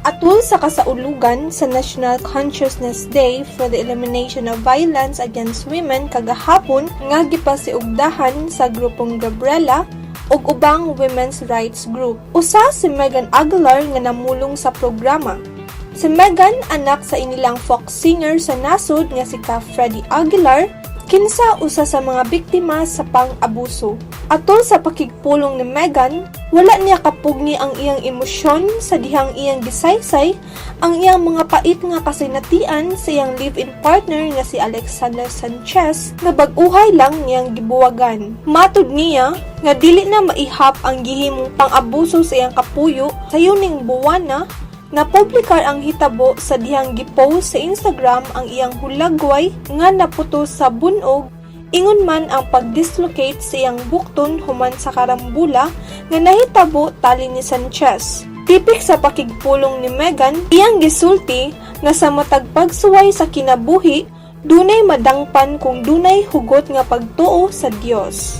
Atul sa kasaulugan sa National Consciousness Day for the Elimination of Violence Against Women kagahapon nga gipasiugdahan sa grupong Gabriela ug ubang women's rights group. Usa si Megan Aguilar nga namulong sa programa. Si Megan anak sa inilang folk singer sa nasod nga si Freddie Aguilar, kinsa usa sa mga biktima sa pang-abuso. Atol sa pakigpulong ni Megan, wala niya kapugni ang iyang emosyon sa dihang iyang gisaysay ang iyang mga pait nga kasinatian sa iyang live-in partner nga si Alexander Sanchez nga bag-uhay lang niyang gibuwagan. Matud niya nga dili na maihap ang gihimong pang-abuso sa iyang kapuyo sa yuning buwana na publikar ang hitabo sa dihang gipost sa Instagram ang iyang hulagway nga naputos sa bunog, ingon man ang pag-dislocate sa iyang bukton human sa karambula nga nahitabo tali ni Sanchez. Tipik sa pakigpulong ni Megan, iyang gisulti nga sa matag pagsuway sa kinabuhi, dunay madangpan kung dunay hugot nga pagtuo sa Dios.